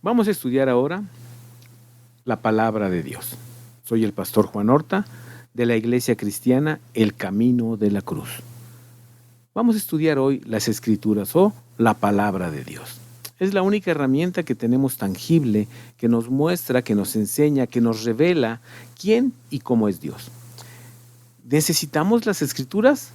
Vamos a estudiar ahora la palabra de Dios. Soy el pastor Juan Horta de la Iglesia Cristiana El Camino de la Cruz. Vamos a estudiar hoy las Escrituras o la palabra de Dios. Es la única herramienta que tenemos tangible, que nos muestra, que nos enseña, que nos revela quién y cómo es Dios. ¿Necesitamos las Escrituras?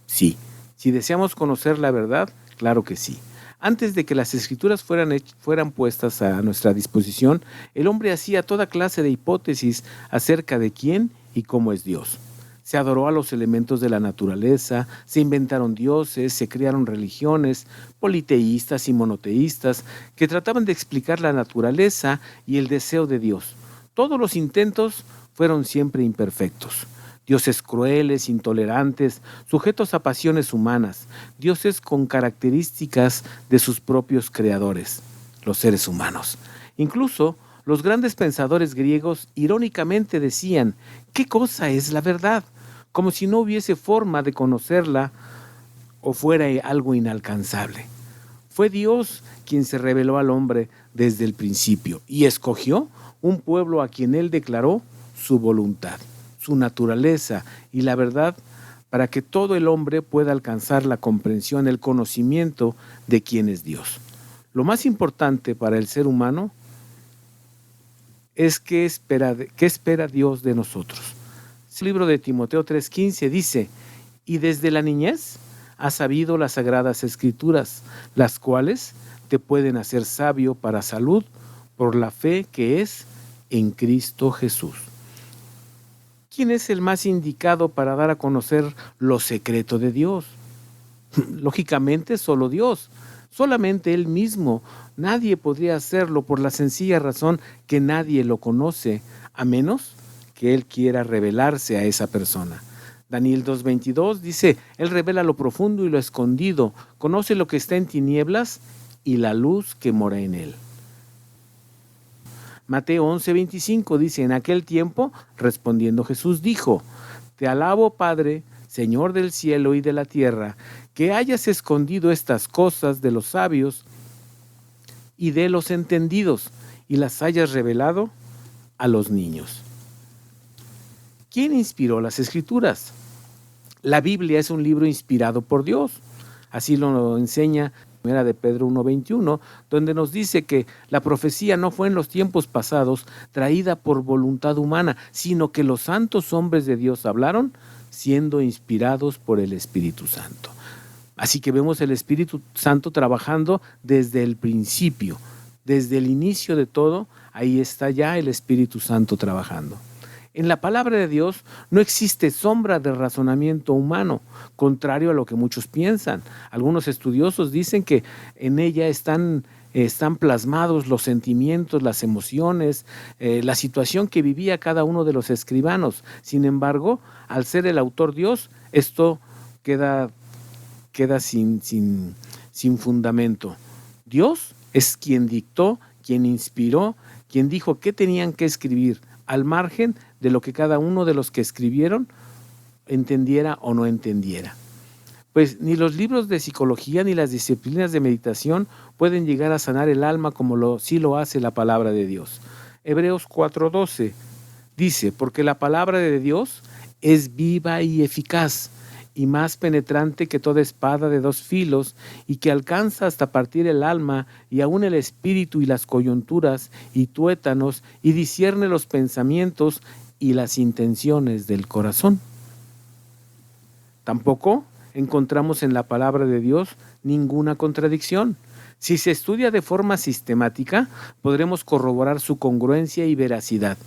Sí. Si deseamos conocer la verdad, claro que sí. Antes de que las Escrituras fueran puestas a nuestra disposición, el hombre hacía toda clase de hipótesis acerca de quién y cómo es Dios. Se adoró a los elementos de la naturaleza, se inventaron dioses, se crearon religiones, politeístas y monoteístas, que trataban de explicar la naturaleza y el deseo de Dios. Todos los intentos fueron siempre imperfectos. Dioses crueles, intolerantes, sujetos a pasiones humanas, dioses con características de sus propios creadores, los seres humanos. Incluso los grandes pensadores griegos irónicamente decían, ¿qué cosa es la verdad? Como si no hubiese forma de conocerla o fuera algo inalcanzable. Fue Dios quien se reveló al hombre desde el principio y escogió un pueblo a quien él declaró su voluntad, su naturaleza y la verdad para que todo el hombre pueda alcanzar la comprensión, el conocimiento de quién es Dios. Lo más importante para el ser humano es qué espera Dios de nosotros. El libro de Timoteo 3:15 dice, y desde la niñez has sabido las sagradas escrituras, las cuales te pueden hacer sabio para salud por la fe que es en Cristo Jesús. ¿Quién es el más indicado para dar a conocer lo secreto de Dios? Lógicamente, solo Dios, solamente Él mismo. Nadie podría hacerlo por la sencilla razón que nadie lo conoce, a menos que Él quiera revelarse a esa persona. Daniel 2:22 dice, Él revela lo profundo y lo escondido, conoce lo que está en tinieblas y la luz que mora en Él. Mateo 11:25 dice, en aquel tiempo, respondiendo Jesús, dijo, te alabo, Padre, Señor del cielo y de la tierra, que hayas escondido estas cosas de los sabios y de los entendidos, y las hayas revelado a los niños. ¿Quién inspiró las Escrituras? La Biblia es un libro inspirado por Dios. Así lo enseña Primera de Pedro 1:21, donde nos dice que la profecía no fue en los tiempos pasados traída por voluntad humana, sino que los santos hombres de Dios hablaron siendo inspirados por el Espíritu Santo. Así que vemos el Espíritu Santo trabajando desde el principio, desde el inicio de todo, ahí está ya el Espíritu Santo trabajando. En la palabra de Dios no existe sombra de razonamiento humano, contrario a lo que muchos piensan. Algunos estudiosos dicen que en ella están plasmados los sentimientos, las emociones, la situación que vivía cada uno de los escribanos. Sin embargo, al ser el autor Dios, esto queda sin fundamento. Dios es quien dictó, quien inspiró, quien dijo qué tenían que escribir, al margen de lo que cada uno de los que escribieron entendiera o no entendiera. Pues ni los libros de psicología ni las disciplinas de meditación pueden llegar a sanar el alma como sí lo hace la palabra de Dios. Hebreos 4:12 dice, porque la palabra de Dios es viva y eficaz, y más penetrante que toda espada de dos filos, y que alcanza hasta partir el alma y aun el espíritu y las coyunturas y tuétanos, y discierne los pensamientos y las intenciones del corazón. Tampoco encontramos en la palabra de Dios ninguna contradicción. Si se estudia de forma sistemática, podremos corroborar su congruencia y veracidad,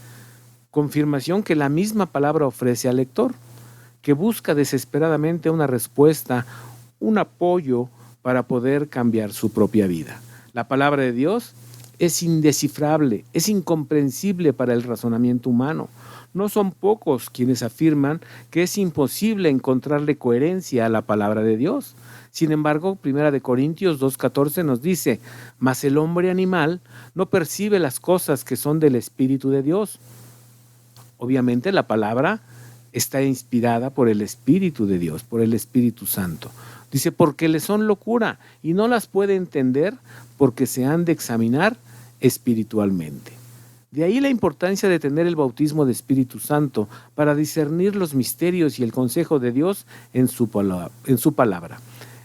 confirmación que la misma palabra ofrece al lector, que busca desesperadamente una respuesta, un apoyo para poder cambiar su propia vida. La palabra de Dios es indescifrable, es incomprensible para el razonamiento humano. No son pocos quienes afirman que es imposible encontrarle coherencia a la palabra de Dios. Sin embargo, 1 Corintios 2:14 nos dice, mas el hombre animal no percibe las cosas que son del Espíritu de Dios. Obviamente la palabra está inspirada por el Espíritu de Dios, por el Espíritu Santo. Dice, porque le son locura y no las puede entender porque se han de examinar espiritualmente. De ahí la importancia de tener el bautismo de Espíritu Santo para discernir los misterios y el consejo de Dios en su palabra.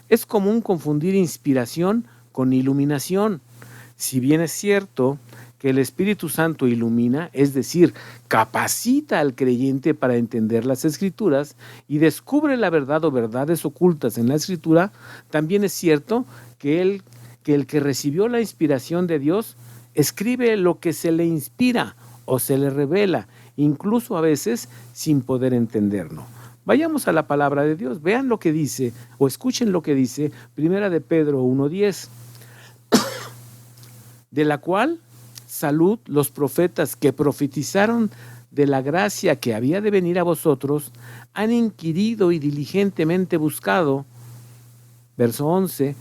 Es común confundir inspiración con iluminación. Si bien es cierto que el Espíritu Santo ilumina, es decir, capacita al creyente para entender las Escrituras y descubre la verdad o verdades ocultas en la Escritura, también es cierto que el que recibió la inspiración de Dios escribe lo que se le inspira o se le revela, incluso a veces sin poder entenderlo. Vayamos a la palabra de Dios, vean lo que dice o escuchen lo que dice Primera de Pedro 1:10, de la cual salud los profetas que profetizaron de la gracia que había de venir a vosotros, han inquirido y diligentemente buscado, verso 11,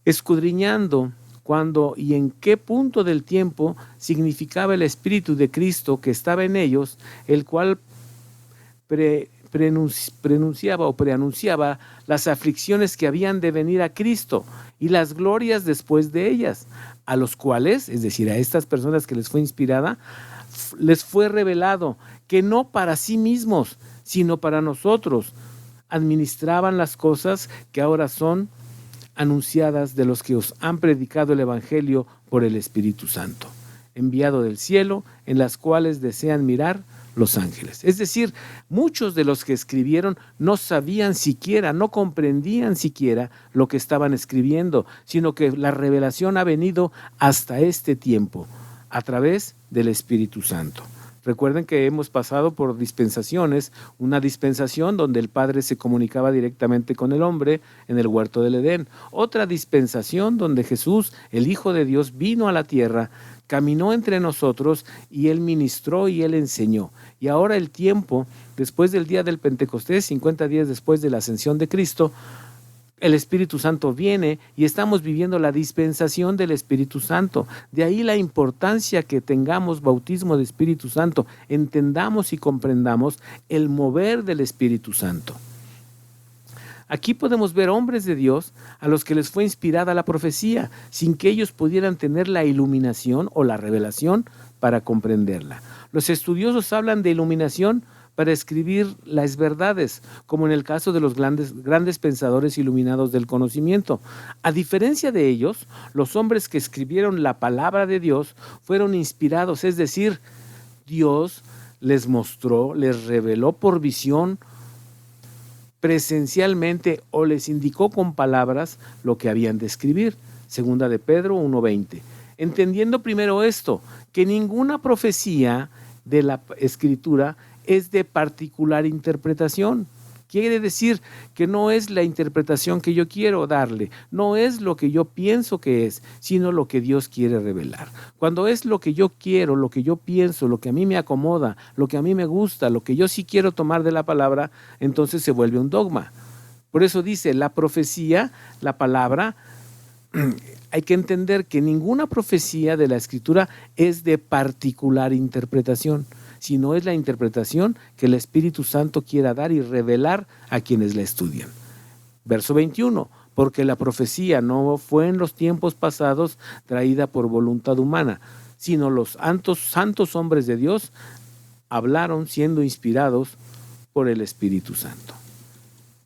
escudriñando cuándo y en qué punto del tiempo significaba el Espíritu de Cristo que estaba en ellos, el cual preanunciaba las aflicciones que habían de venir a Cristo y las glorias después de ellas, a los cuales, es decir, a estas personas que les fue inspirada, les fue revelado que no para sí mismos, sino para nosotros, administraban las cosas que ahora son anunciadas de los que os han predicado el Evangelio por el Espíritu Santo, enviado del cielo, en las cuales desean mirar los ángeles. Es decir, muchos de los que escribieron no sabían siquiera, no comprendían siquiera lo que estaban escribiendo, sino que la revelación ha venido hasta este tiempo, a través del Espíritu Santo. Recuerden que hemos pasado por dispensaciones, una dispensación donde el Padre se comunicaba directamente con el hombre en el huerto del Edén, otra dispensación donde Jesús, el Hijo de Dios, vino a la tierra, caminó entre nosotros y Él ministró y Él enseñó. Y ahora el tiempo, después del día del Pentecostés, 50 días después de la ascensión de Cristo, el Espíritu Santo viene y estamos viviendo la dispensación del Espíritu Santo. De ahí la importancia que tengamos bautismo de Espíritu Santo, entendamos y comprendamos el mover del Espíritu Santo. Aquí podemos ver hombres de Dios a los que les fue inspirada la profecía, sin que ellos pudieran tener la iluminación o la revelación para comprenderla. Los estudiosos hablan de iluminación para escribir las verdades, como en el caso de los grandes pensadores iluminados del conocimiento. A diferencia de ellos, los hombres que escribieron la palabra de Dios fueron inspirados, es decir, Dios les mostró, les reveló por visión, presencialmente o les indicó con palabras lo que habían de escribir. Segunda de Pedro 1:20. Entendiendo primero esto, que ninguna profecía de la Escritura es de particular interpretación. Quiere decir que no es la interpretación que yo quiero darle, no es lo que yo pienso que es, sino lo que Dios quiere revelar. Cuando es lo que yo quiero, lo que yo pienso, lo que a mí me acomoda, lo que a mí me gusta, lo que yo sí quiero tomar de la palabra, entonces se vuelve un dogma. Por eso dice la profecía, la palabra, hay que entender que ninguna profecía de la Escritura es de particular interpretación, sino es la interpretación que el Espíritu Santo quiera dar y revelar a quienes la estudian. Verso 21, porque la profecía no fue en los tiempos pasados traída por voluntad humana, sino los santos hombres de Dios hablaron siendo inspirados por el Espíritu Santo.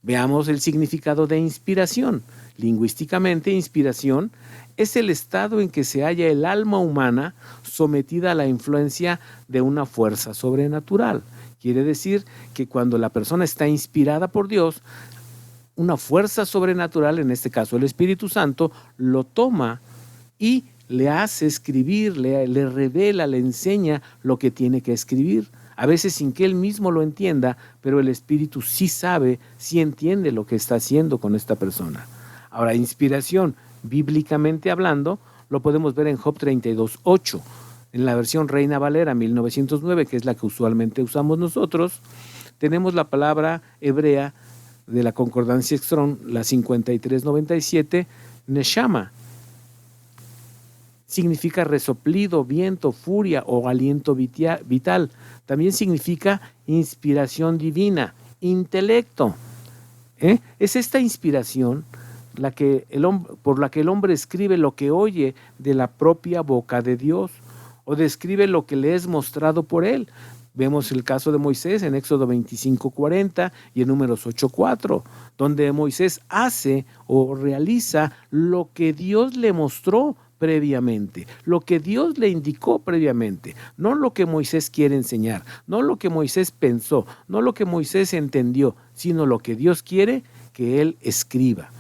Veamos el significado de inspiración. Lingüísticamente, inspiración es el estado en que se halla el alma humana sometida a la influencia de una fuerza sobrenatural. Quiere decir que cuando la persona está inspirada por Dios, una fuerza sobrenatural, en este caso el Espíritu Santo, lo toma y le hace escribir, le revela, le enseña lo que tiene que escribir. A veces sin que él mismo lo entienda, pero el Espíritu sí sabe, sí entiende lo que está haciendo con esta persona. Ahora, inspiración, bíblicamente hablando, lo podemos ver en Job 32:8, en la versión Reina Valera 1909, que es la que usualmente usamos nosotros. Tenemos la palabra hebrea de la concordancia Strong, la 5397, neshama. Significa resoplido, viento, furia o aliento vital. También significa inspiración divina, intelecto. Es esta inspiración por la que el hombre escribe lo que oye de la propia boca de Dios, o describe lo que le es mostrado por él. Vemos el caso de Moisés en Éxodo 25:40 y en Números 8:4, donde Moisés hace o realiza lo que Dios le mostró previamente, lo que Dios le indicó previamente, no lo que Moisés quiere enseñar, no lo que Moisés pensó, no lo que Moisés entendió, sino lo que Dios quiere que él escriba.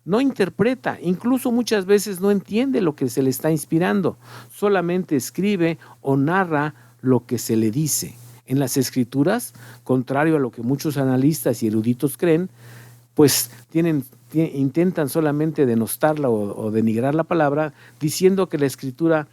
No interpreta, incluso muchas veces no entiende lo que se le está inspirando, solamente escribe o narra lo que se le dice. En las Escrituras, contrario a lo que muchos analistas y eruditos creen, pues intentan solamente denostarla o denigrar la palabra, diciendo que la escritura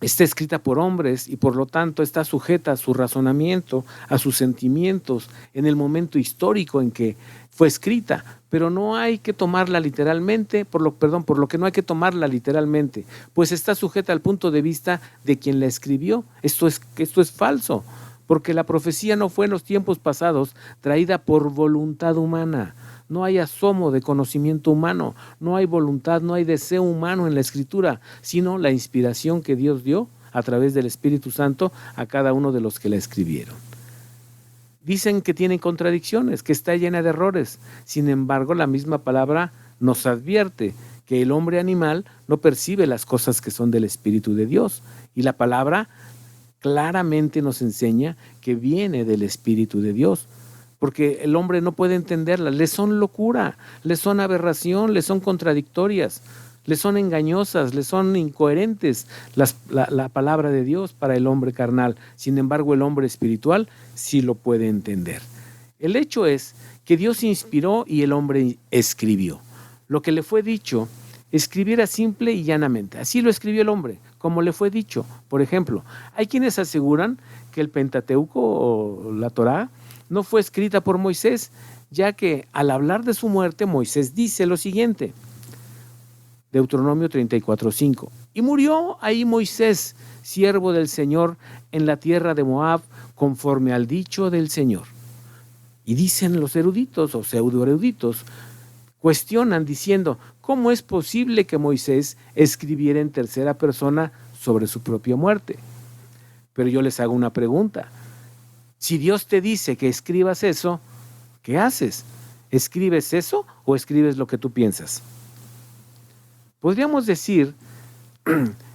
está escrita por hombres y por lo tanto está sujeta a su razonamiento, a sus sentimientos en el momento histórico en que fue escrita, pero no hay que tomarla literalmente, por lo que no hay que tomarla literalmente, pues está sujeta al punto de vista de quien la escribió. Esto es falso, porque la profecía no fue en los tiempos pasados traída por voluntad humana. No hay asomo de conocimiento humano, no hay voluntad, no hay deseo humano en la Escritura, sino la inspiración que Dios dio a través del Espíritu Santo a cada uno de los que la escribieron. Dicen que tiene contradicciones, que está llena de errores. Sin embargo, la misma palabra nos advierte que el hombre animal no percibe las cosas que son del Espíritu de Dios. Y la palabra claramente nos enseña que viene del Espíritu de Dios, porque el hombre no puede entenderlas, le son locura, le son aberración, le son contradictorias, le son engañosas, le son incoherentes la palabra de Dios para el hombre carnal. Sin embargo, el hombre espiritual sí lo puede entender. El hecho es que Dios inspiró y el hombre escribió. Lo que le fue dicho, escribiera simple y llanamente. Así lo escribió el hombre, como le fue dicho. Por ejemplo, hay quienes aseguran que el Pentateuco o la Torá no fue escrita por Moisés, ya que al hablar de su muerte, Moisés dice lo siguiente, Deuteronomio 34:5, y murió ahí Moisés, siervo del Señor, en la tierra de Moab, conforme al dicho del Señor. Y dicen los eruditos o pseudoeruditos, cuestionan diciendo, ¿cómo es posible que Moisés escribiera en tercera persona sobre su propia muerte? Pero yo les hago una pregunta. Si Dios te dice que escribas eso, ¿qué haces? ¿Escribes eso o escribes lo que tú piensas? Podríamos decir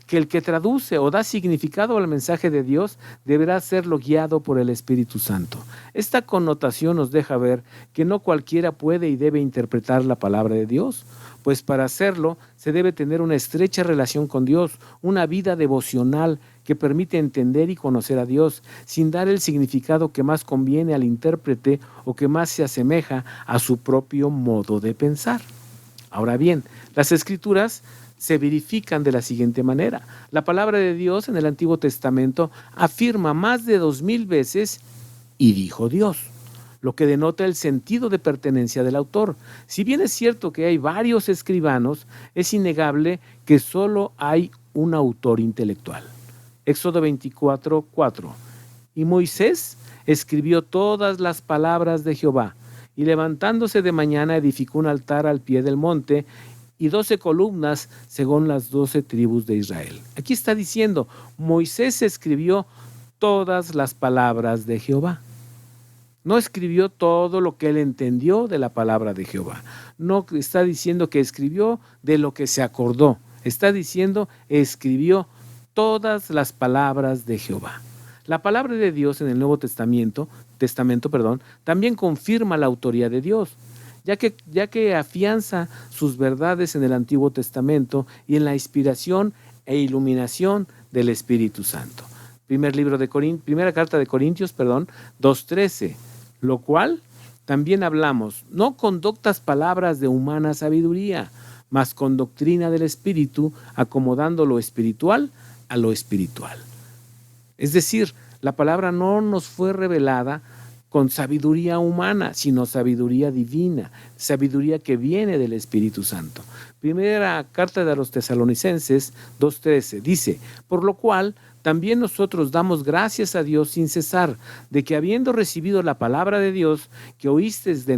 que el que traduce o da significado al mensaje de Dios deberá serlo guiado por el Espíritu Santo. Esta connotación nos deja ver que no cualquiera puede y debe interpretar la palabra de Dios, pues para hacerlo se debe tener una estrecha relación con Dios, una vida devocional que permite entender y conocer a Dios, sin dar el significado que más conviene al intérprete o que más se asemeja a su propio modo de pensar. Ahora bien, las Escrituras se verifican de la siguiente manera. La palabra de Dios en el Antiguo Testamento afirma más de 2000 veces y dijo Dios, lo que denota el sentido de pertenencia del autor. Si bien es cierto que hay varios escribanos, es innegable que solo hay un autor intelectual. Éxodo 24:4. Y Moisés escribió todas las palabras de Jehová, y levantándose de mañana edificó un altar al pie del monte y 12 columnas según las 12 tribus de Israel. Aquí está diciendo, Moisés escribió todas las palabras de Jehová. No escribió todo lo que él entendió de la palabra de Jehová. No está diciendo que escribió de lo que se acordó. Está diciendo, escribió todas las palabras de Jehová. La palabra de Dios en el Nuevo Testamento, también confirma la autoría de Dios, ya que afianza sus verdades en el Antiguo Testamento y en la inspiración e iluminación del Espíritu Santo. Primera carta de Corintios, 2:13, lo cual también hablamos, no con doctas palabras de humana sabiduría, mas con doctrina del Espíritu, acomodando lo espiritual a lo espiritual. Es decir, la palabra no nos fue revelada con sabiduría humana, sino sabiduría divina, sabiduría que viene del Espíritu Santo. Primera carta de los Tesalonicenses 2:13 dice: por lo cual también nosotros damos gracias a Dios sin cesar, de que habiendo recibido la palabra de Dios que oísteis de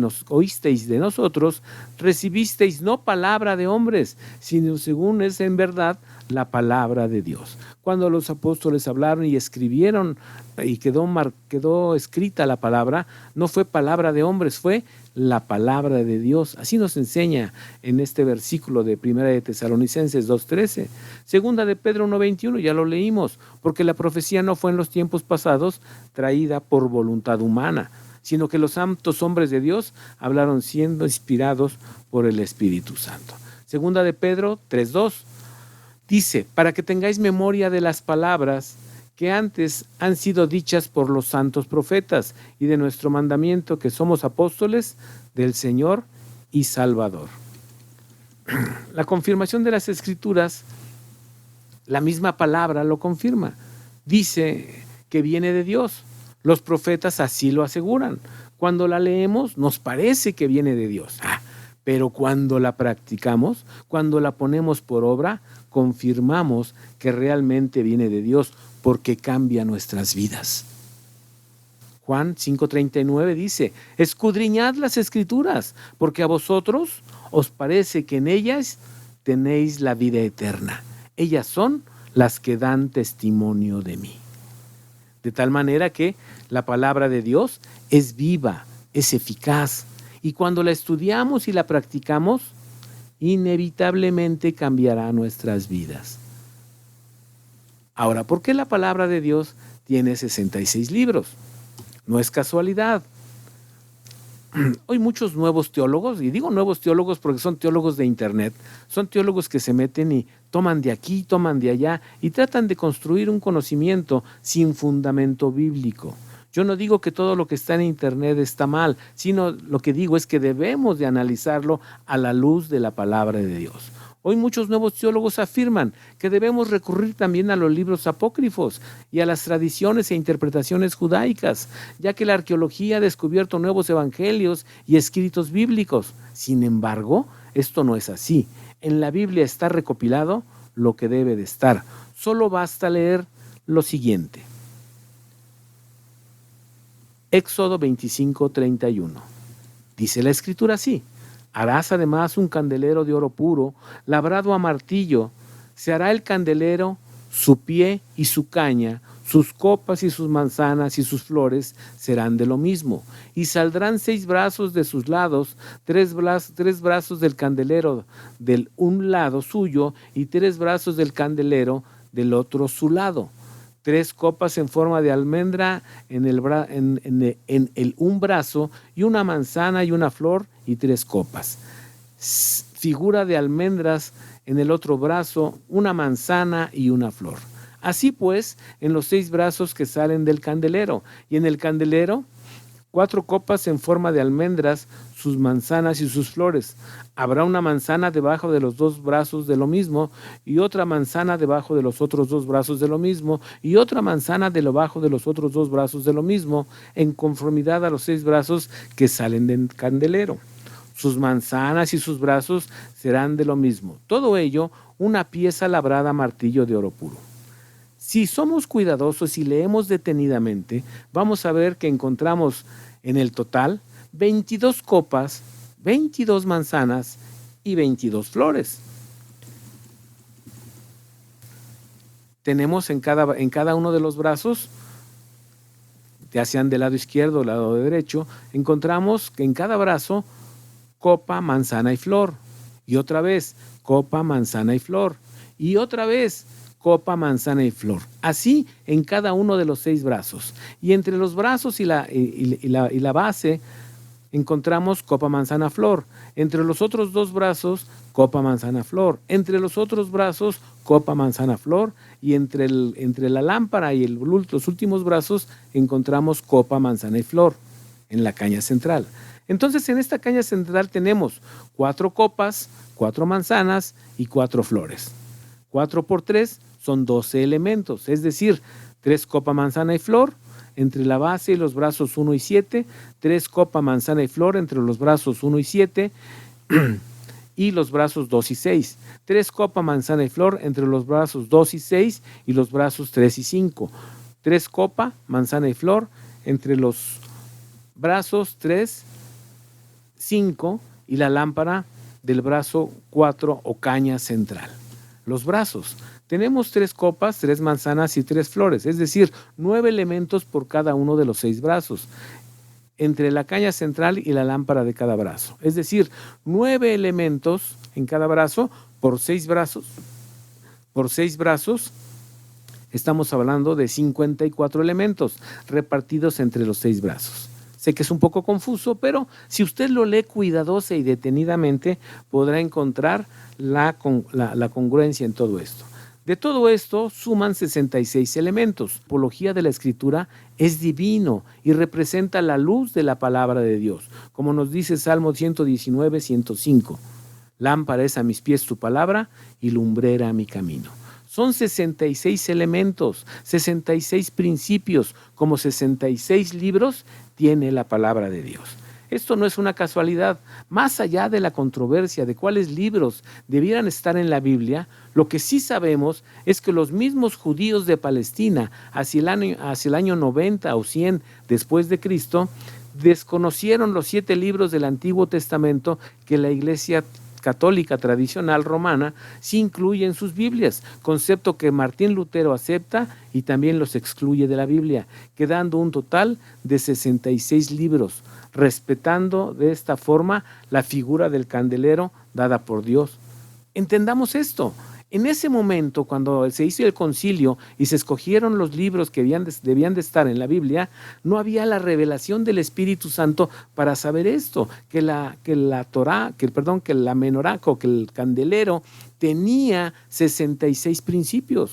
nosotros, recibisteis no palabra de hombres, sino según es en verdad la palabra de Dios. Cuando los apóstoles hablaron y escribieron y quedó escrita la palabra, no fue palabra de hombres, fue la palabra de Dios. Así nos enseña en este versículo de Primera de Tesalonicenses 2:13. Segunda de Pedro 1:21, ya lo leímos, porque la profecía no fue en los tiempos pasados traída por voluntad humana, sino que los santos hombres de Dios hablaron siendo inspirados por el Espíritu Santo. Segunda de Pedro 3:2 dice: para que tengáis memoria de las palabras que antes han sido dichas por los santos profetas y de nuestro mandamiento, que somos apóstoles del Señor y Salvador. La confirmación de las Escrituras, la misma palabra lo confirma. Dice que viene de Dios. Los profetas así lo aseguran. Cuando la leemos nos parece que viene de Dios. Pero cuando la practicamos, cuando la ponemos por obra, confirmamos que realmente viene de Dios, porque cambia nuestras vidas. Juan 5:39 dice: escudriñad las Escrituras, porque a vosotros os parece que en ellas tenéis la vida eterna. Ellas son las que dan testimonio de mí. De tal manera que la palabra de Dios es viva, es eficaz, y cuando la estudiamos y la practicamos, inevitablemente cambiará nuestras vidas. Ahora, ¿por qué la palabra de Dios tiene 66 libros? No es casualidad. Hoy muchos nuevos teólogos, y digo nuevos teólogos porque son teólogos de internet, son teólogos que se meten y toman de aquí, toman de allá y tratan de construir un conocimiento sin fundamento bíblico. Yo no digo que todo lo que está en internet está mal, sino lo que digo es que debemos de analizarlo a la luz de la palabra de Dios. Hoy muchos nuevos teólogos afirman que debemos recurrir también a los libros apócrifos y a las tradiciones e interpretaciones judaicas, ya que la arqueología ha descubierto nuevos evangelios y escritos bíblicos. Sin embargo, esto no es así. En la Biblia está recopilado lo que debe de estar. Solo basta leer lo siguiente. Éxodo 25:31. Dice la Escritura así: harás además un candelero de oro puro, labrado a martillo. Se hará el candelero, su pie y su caña, sus copas y sus manzanas y sus flores serán de lo mismo. Y saldrán 6 brazos de sus lados, 3 brazos del candelero del un lado suyo y 3 brazos del candelero del otro su lado. 3 copas en forma de almendra en el un brazo, y una manzana y una flor y 3 copas. Figura de almendras en el otro brazo, una manzana y una flor. Así pues, en los 6 brazos que salen del candelero, y en el candelero 4 copas en forma de almendras, sus manzanas y sus flores. Habrá una manzana debajo de los 2 brazos de lo mismo, y otra manzana debajo de los otros 2 brazos de lo mismo, y otra manzana debajo de los otros 2 brazos de lo mismo, en conformidad a los 6 brazos que salen del candelero. Sus manzanas y sus brazos serán de lo mismo. Todo ello, una pieza labrada a martillo de oro puro. Si somos cuidadosos y leemos detenidamente, vamos a ver que encontramos en el total 22 copas, 22 manzanas y 22 flores. Tenemos en cada uno de los brazos, ya sean del lado izquierdo o del lado derecho, encontramos que en cada brazo copa, manzana y flor. Y otra vez, copa, manzana y flor. Y otra vez, copa, manzana y flor. Así en cada uno de los 6 brazos. Y entre los brazos y la base encontramos copa, manzana, flor. Entre los otros 2 brazos, copa, manzana, flor. Entre los otros brazos, copa, manzana, flor. Y entre la lámpara y los últimos brazos encontramos copa, manzana y flor en la caña central. Entonces, en esta caña central tenemos 4 copas, 4 manzanas y 4 flores. 4 por 3 son 12 elementos, es decir, 3 copa, manzana y flor entre la base y los brazos 1 y 7, 3 copa, manzana y flor entre los brazos 1 y 7, y los brazos 2 y 6. 3 copa, manzana y flor entre los brazos 2 y 6 y los brazos 3 y 5. 3 copa, manzana y flor entre los brazos 3, 5 y la lámpara del brazo 4 o caña central. Los brazos. Tenemos 3 copas, 3 manzanas y 3 flores, es decir, 9 elementos por cada uno de los 6 brazos, entre la caña central y la lámpara de cada brazo. Es decir, 9 elementos en cada brazo por 6 brazos. Por 6 brazos estamos hablando de 54 elementos repartidos entre los 6 brazos. Sé que es un poco confuso, pero si usted lo lee cuidadosa y detenidamente, podrá encontrar la congruencia en todo esto. De todo esto suman 66 elementos. La tipología de la Escritura es divino y representa la luz de la palabra de Dios, como nos dice Salmo 119, 105. Lámpara es a mis pies tu palabra y lumbrera a mi camino. Son 66 elementos, 66 principios, como 66 libros tiene la palabra de Dios. Esto no es una casualidad. Más allá de la controversia de cuáles libros debieran estar en la Biblia, lo que sí sabemos es que los mismos judíos de Palestina, hacia el año 90 o 100 después de Cristo, desconocieron los 7 libros del Antiguo Testamento que la Iglesia católica tradicional romana sí incluye en sus Biblias, concepto que Martín Lutero acepta y también los excluye de la Biblia, quedando un total de 66 libros, respetando de esta forma la figura del candelero dada por Dios. Entendamos esto. En ese momento, cuando se hizo el concilio y se escogieron los libros que debían de estar en la Biblia, no había la revelación del Espíritu Santo para saber esto, que la menorá, que el candelero tenía 66 principios.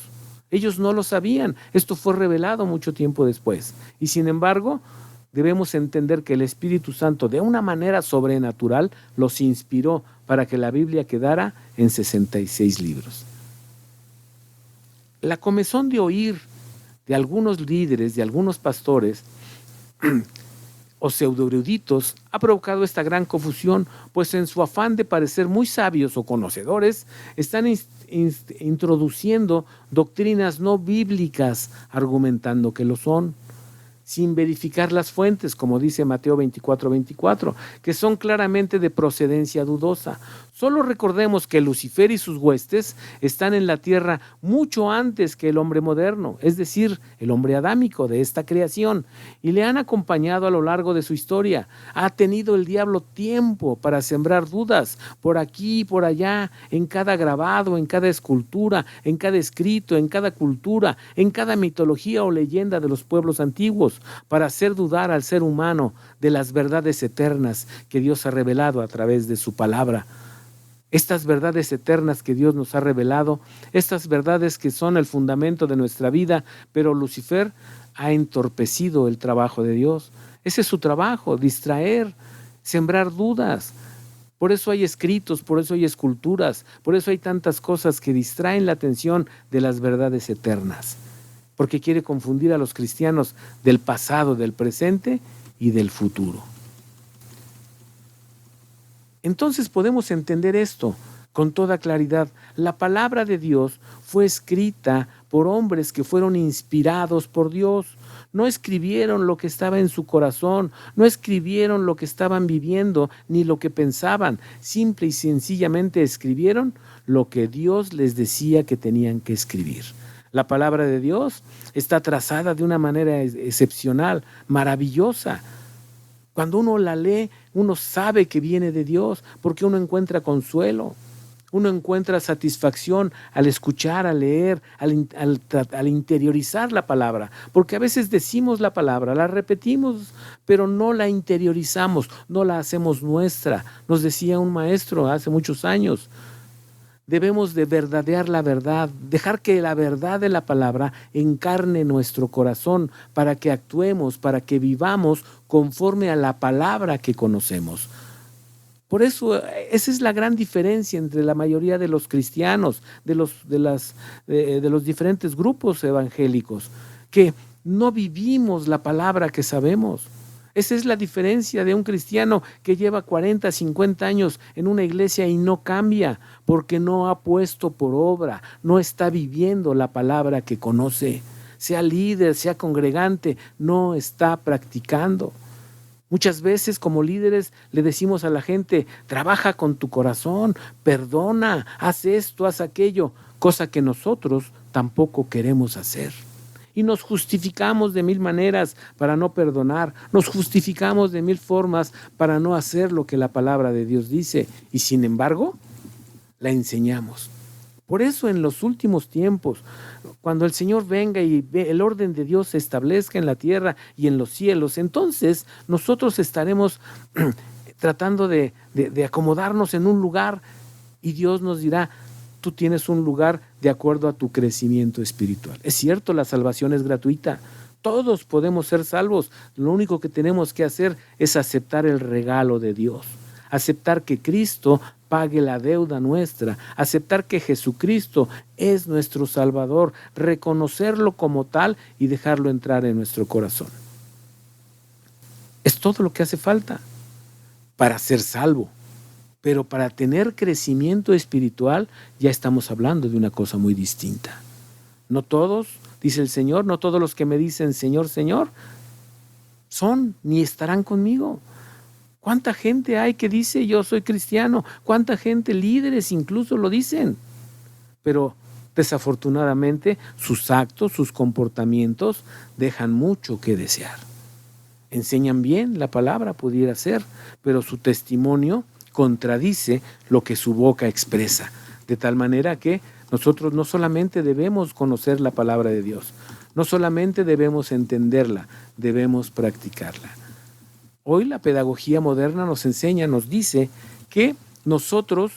Ellos no lo sabían. Esto fue revelado mucho tiempo después. Y sin embargo, debemos entender que el Espíritu Santo, de una manera sobrenatural, los inspiró para que la Biblia quedara en 66 libros. La comezón de oír de algunos líderes, de algunos pastores o pseudoeruditos ha provocado esta gran confusión, pues en su afán de parecer muy sabios o conocedores, están introduciendo doctrinas no bíblicas, argumentando que lo son, sin verificar las fuentes, como dice Mateo 24:24, que son claramente de procedencia dudosa. Solo recordemos que Lucifer y sus huestes están en la tierra mucho antes que el hombre moderno, es decir, el hombre adámico de esta creación, y le han acompañado a lo largo de su historia. Ha tenido el diablo tiempo para sembrar dudas por aquí y por allá, en cada grabado, en cada escultura, en cada escrito, en cada cultura, en cada mitología o leyenda de los pueblos antiguos, para hacer dudar al ser humano de las verdades eternas que Dios ha revelado a través de su palabra. Estas verdades eternas que Dios nos ha revelado, estas verdades que son el fundamento de nuestra vida, pero Lucifer ha entorpecido el trabajo de Dios. Ese es su trabajo, distraer, sembrar dudas. Por eso hay escritos, por eso hay esculturas, por eso hay tantas cosas que distraen la atención de las verdades eternas, porque quiere confundir a los cristianos del pasado, del presente y del futuro. Entonces podemos entender esto con toda claridad. La palabra de Dios fue escrita por hombres que fueron inspirados por Dios. No escribieron lo que estaba en su corazón, no escribieron lo que estaban viviendo ni lo que pensaban. Simple y sencillamente escribieron lo que Dios les decía que tenían que escribir. La palabra de Dios está trazada de una manera excepcional, maravillosa. Cuando uno la lee, uno sabe que viene de Dios, porque uno encuentra consuelo, uno encuentra satisfacción al escuchar, al leer, al interiorizar la palabra, porque a veces decimos la palabra, la repetimos, pero no la interiorizamos, no la hacemos nuestra. Nos decía un maestro hace muchos años, debemos de verdadear la verdad, dejar que la verdad de la palabra encarne nuestro corazón para que actuemos, para que vivamos conforme a la palabra que conocemos. Por eso, esa es la gran diferencia entre la mayoría de los cristianos, de los diferentes grupos evangélicos, que no vivimos la palabra que sabemos. Esa es la diferencia de un cristiano que lleva 40, 50 años en una iglesia y no cambia, porque no ha puesto por obra, no está viviendo la palabra que conoce. Sea líder, sea congregante, no está practicando. Muchas veces como líderes le decimos a la gente: trabaja con tu corazón, perdona, haz esto, haz aquello, cosa que nosotros tampoco queremos hacer. Y nos justificamos de mil maneras para no perdonar, nos justificamos de mil formas para no hacer lo que la palabra de Dios dice, y sin embargo, la enseñamos. Por eso en los últimos tiempos, cuando el Señor venga y el orden de Dios se establezca en la tierra y en los cielos, entonces nosotros estaremos tratando de acomodarnos en un lugar, y Dios nos dirá: tú tienes un lugar de acuerdo a tu crecimiento espiritual. Es cierto, la salvación es gratuita. Todos podemos ser salvos. Lo único que tenemos que hacer es aceptar el regalo de Dios. Aceptar que Cristo pague la deuda nuestra. Aceptar que Jesucristo es nuestro Salvador. Reconocerlo como tal y dejarlo entrar en nuestro corazón. Es todo lo que hace falta para ser salvo. Pero para tener crecimiento espiritual ya estamos hablando de una cosa muy distinta. No todos, dice el Señor, no todos los que me dicen Señor, Señor, son ni estarán conmigo. ¿Cuánta gente hay que dice yo soy cristiano? ¿Cuánta gente, líderes incluso, lo dicen? Pero desafortunadamente sus actos, sus comportamientos dejan mucho que desear. Enseñan bien la palabra, pudiera ser, pero su testimonio contradice lo que su boca expresa, de tal manera que nosotros no solamente debemos conocer la palabra de Dios, no solamente debemos entenderla, debemos practicarla. Hoy la pedagogía moderna nos enseña, nos dice que nosotros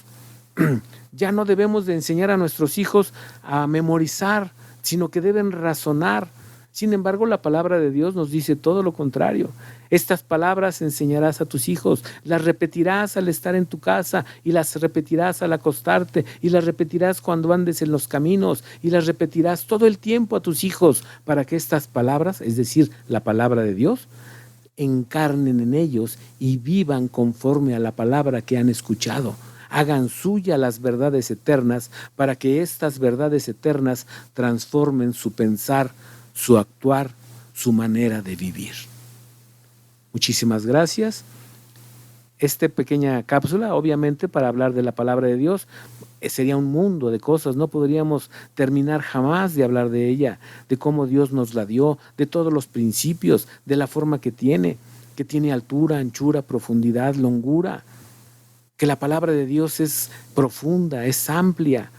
ya no debemos de enseñar a nuestros hijos a memorizar, sino que deben razonar. Sin embargo, la palabra de Dios nos dice todo lo contrario. Estas palabras enseñarás a tus hijos, las repetirás al estar en tu casa, y las repetirás al acostarte, y las repetirás cuando andes en los caminos, y las repetirás todo el tiempo a tus hijos, para que estas palabras, es decir, la palabra de Dios, encarnen en ellos y vivan conforme a la palabra que han escuchado. Hagan suya las verdades eternas, para que estas verdades eternas transformen su pensar, su actuar, su manera de vivir. Muchísimas gracias. Esta pequeña cápsula, obviamente, para hablar de la palabra de Dios, sería un mundo de cosas. No podríamos terminar jamás de hablar de ella, de cómo Dios nos la dio, de todos los principios, de la forma que tiene altura, anchura, profundidad, longura, que la palabra de Dios es profunda, es amplia.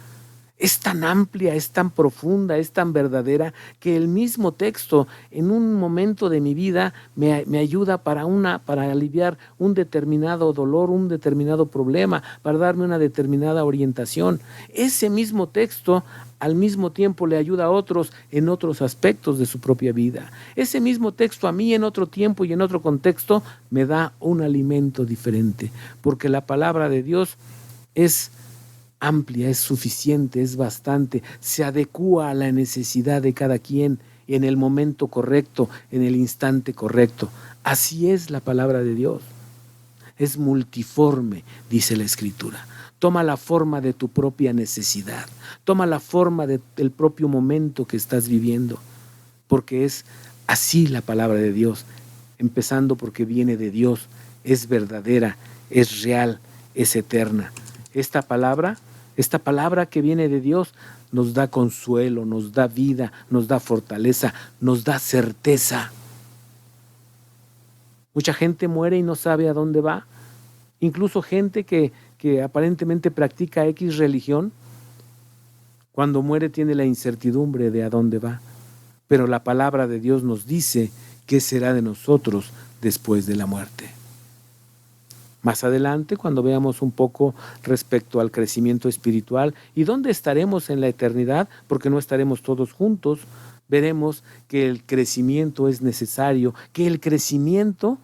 Es tan amplia, es tan profunda, es tan verdadera, que el mismo texto en un momento de mi vida me ayuda para aliviar un determinado dolor, un determinado problema, para darme una determinada orientación. Ese mismo texto al mismo tiempo le ayuda a otros en otros aspectos de su propia vida. Ese mismo texto a mí en otro tiempo y en otro contexto me da un alimento diferente, porque la palabra de Dios es amplia, es suficiente, es bastante, se adecúa a la necesidad de cada quien en el momento correcto, en el instante correcto. Así es la palabra de Dios. Es multiforme, dice la Escritura. Toma la forma de tu propia necesidad, toma la forma del propio momento que estás viviendo, porque es así la palabra de Dios, empezando porque viene de Dios, es verdadera, es real, es eterna. Esta palabra que viene de Dios nos da consuelo, nos da vida, nos da fortaleza, nos da certeza. Mucha gente muere y no sabe a dónde va. Incluso gente que aparentemente practica X religión, cuando muere tiene la incertidumbre de a dónde va. Pero la palabra de Dios nos dice qué será de nosotros después de la muerte. Más adelante, cuando veamos un poco respecto al crecimiento espiritual y dónde estaremos en la eternidad, porque no estaremos todos juntos, veremos que el crecimiento es necesario, que el crecimiento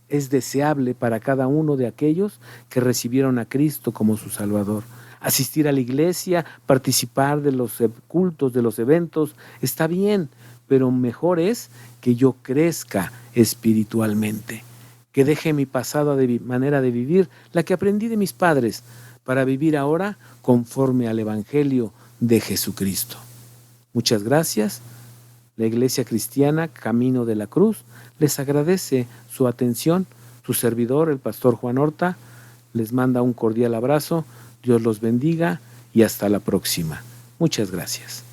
es deseable para cada uno de aquellos que recibieron a Cristo como su Salvador. Asistir a la iglesia, participar de los cultos, de los eventos, está bien, pero mejor es que yo crezca espiritualmente, que deje mi pasada manera de vivir, la que aprendí de mis padres, para vivir ahora conforme al Evangelio de Jesucristo. Muchas gracias. La Iglesia Cristiana Camino de la Cruz les agradece su atención. Su servidor, el pastor Juan Horta, les manda un cordial abrazo. Dios los bendiga y hasta la próxima. Muchas gracias.